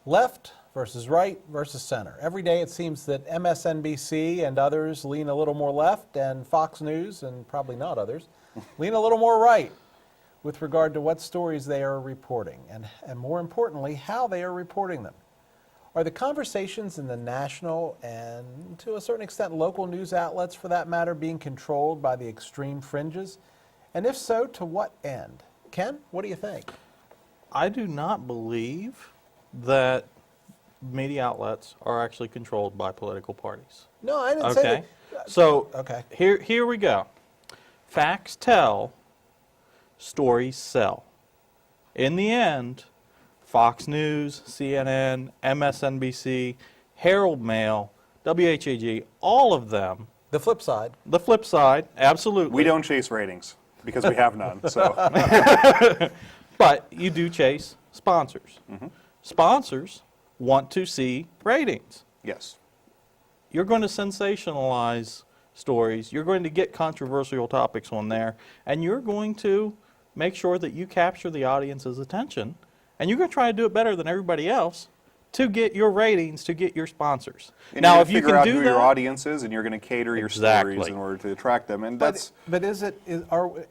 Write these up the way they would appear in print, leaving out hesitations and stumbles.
Left versus right versus center. Every day it seems that MSNBC and others lean a little more left, and Fox News, and probably not others, lean a little more right with regard to what stories they are reporting, and more importantly, how they are reporting them. Are the conversations in the national and, to a certain extent, local news outlets, for that matter, being controlled by the extreme fringes? And if so, to what end? Ken, what do you think? I do not believe that media outlets are actually controlled by political parties. No, I didn't say Okay? that. So Okay. here we go. Facts tell, stories sell. In the end, Fox News, CNN, MSNBC, Herald Mail, WHAG, all of them. The flip side. The flip side, absolutely. We don't chase ratings because we have none. So, But you do chase sponsors. Sponsors want to see ratings. yes. You're going to sensationalize stories. You're going to get controversial topics on there. And you're going to make sure that you capture the audience's attention. And you're going to try to do it better than everybody else to get your ratings, to get your sponsors. And now, you're if gonna you figure can out do who that, your audience is, and you're going to cater your Exactly. stories in order to attract them. And that's But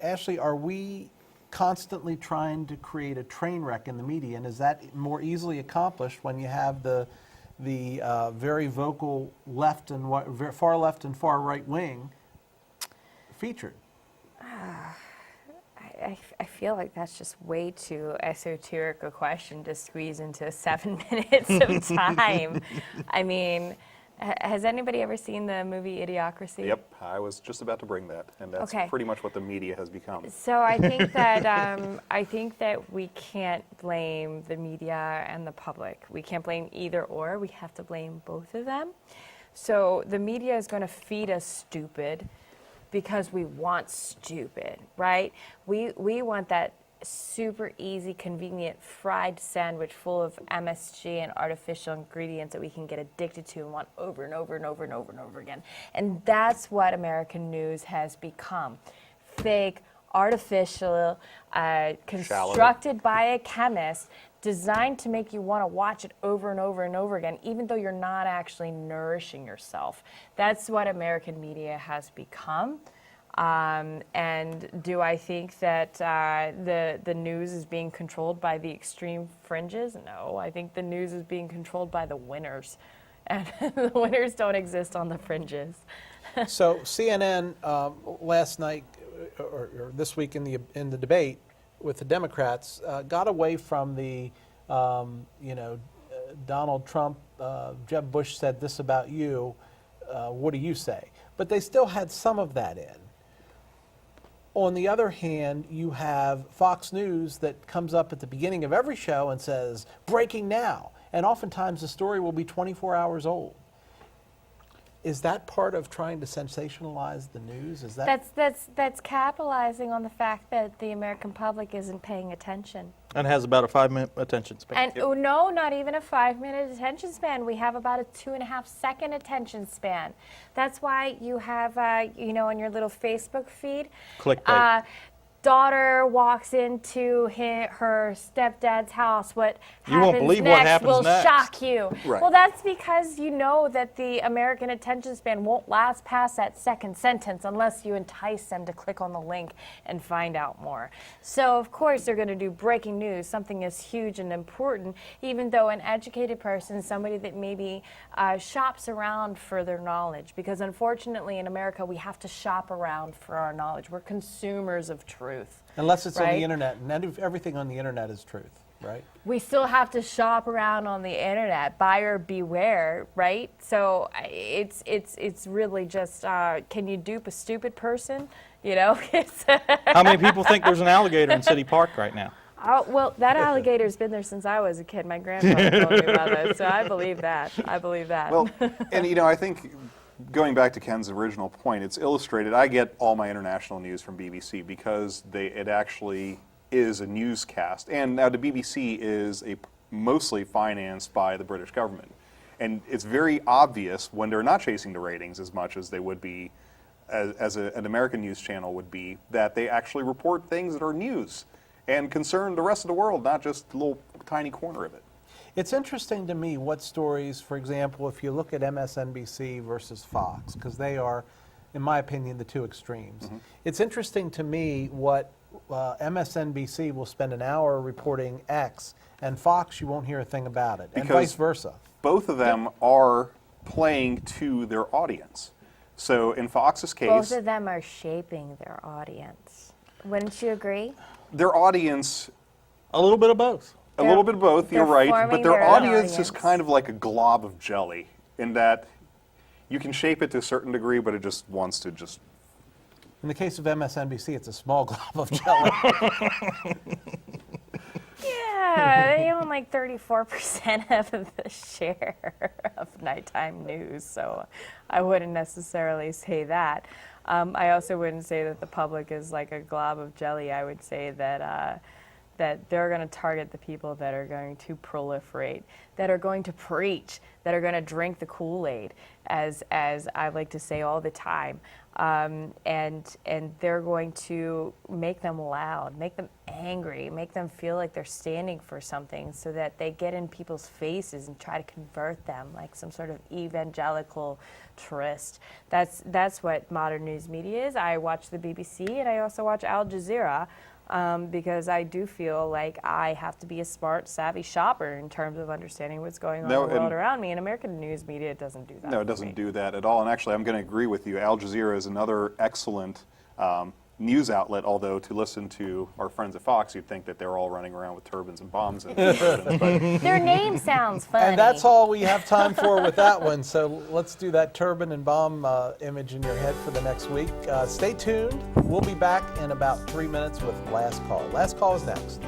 Ashley, are we constantly trying to create a train wreck in the media, and is that more easily accomplished when you have the very vocal left and far left and far right wing featured? I feel like that's just way too esoteric a question to squeeze into 7 minutes of time. I mean, has anybody ever seen the movie Idiocracy? Yep, I was just about to bring that, and that's Okay. pretty much what the media has become. So I think that we can't blame the media and the public. We can't blame either or. We have to blame both of them. So the media is going to feed us stupid because we want stupid, right? We want that super easy, convenient fried sandwich full of MSG and artificial ingredients that we can get addicted to and want over and over and over and over and over again. And that's what American news has become. Fake, artificial, constructed by a chemist, designed to make you want to watch it over and over and over again, even though you're not actually nourishing yourself. That's what American media has become. And do I think that the news is being controlled by the extreme fringes? No, I think the news is being controlled by the winners. And the winners don't exist on the fringes. So CNN last night, or this week in the debate with the Democrats, got away from the, Donald Trump, Jeb Bush said this about you, what do you say? But they still had some of that in. On the other hand, you have Fox News that comes up at the beginning of every show and says, breaking now. And oftentimes the story will be 24 hours old. Is that part of trying to sensationalize the news? Is that That's capitalizing on the fact that the American public isn't paying attention. and has about a 5-minute attention span. And no, not even a 5-minute attention span. We have about a 2.5-second attention span. That's why you have, on your little Facebook feed, Clickbait. daughter walks into her stepdad's house. What You won't happens believe what next happens will next. shock you. Right. Well, that's because you know that the American attention span won't last past that second sentence unless you entice them to click on the link and find out more. So, of course, they're going to do breaking news, something as huge and important, even though an educated person, somebody that maybe shops around for their knowledge, because unfortunately in America we have to shop around for our knowledge. We're consumers of truth. unless it's on right? the internet, and everything on the internet is truth, right? We still have to shop around on the internet, buyer beware, right? So it's really just, can you dupe a stupid person? How many people think there's an alligator in City Park right now? Well, that alligator's been there since I was a kid. My grandfather told me about that, so I believe that. Well, and I think going back to Ken's original point, it's illustrated. I get all my international news from BBC because it actually is a newscast. And now the BBC is mostly financed by the British government. And it's very obvious when they're not chasing the ratings as much as they would be, as an American news channel would be, that they actually report things that are news and concern the rest of the world, not just a little tiny corner of it. It's interesting to me what stories, for example, if you look at MSNBC versus Fox, because they are, in my opinion, the two extremes. It's interesting to me what MSNBC will spend an hour reporting X, and Fox, you won't hear a thing about it, and Because vice versa. both of them are playing to their audience. So in Fox's case, Both of them are shaping their audience. Wouldn't you agree? their audience, A little bit of both. a little bit of both, you're they're right, forming but their their own audience is audience. kind of like a glob of jelly in that you can shape it to a certain degree, but it just wants to just. In the case of MSNBC, it's a small glob of jelly. Yeah, they own like 34% of the share of nighttime news, so I wouldn't necessarily say that. I also wouldn't say that the public is like a glob of jelly. I would say that that they're going to target the people that are going to proliferate, that are going to preach, that are going to drink the Kool-Aid, as I like to say all the time. And they're going to make them loud, make them angry, make them feel like they're standing for something, so that they get in people's faces and try to convert them like some sort of evangelical tourist. That's what modern news media is. I watch the BBC and I also watch Al Jazeera. Because I do feel like I have to be a smart, savvy shopper in terms of understanding what's going on No, in the world and- around me. And American news media doesn't do that. No, it for doesn't me. do that at all. And actually, I'm going to agree with you. Al Jazeera is another excellent news outlet, although to listen to our friends at Fox, you'd think that they're all running around with turbans and bombs. And turbans, but Their name sounds funny. And that's all we have time for with that one. So let's do that turban and bomb image in your head for the next week. Stay tuned. We'll be back in about 3 minutes with Last Call. Last Call is next.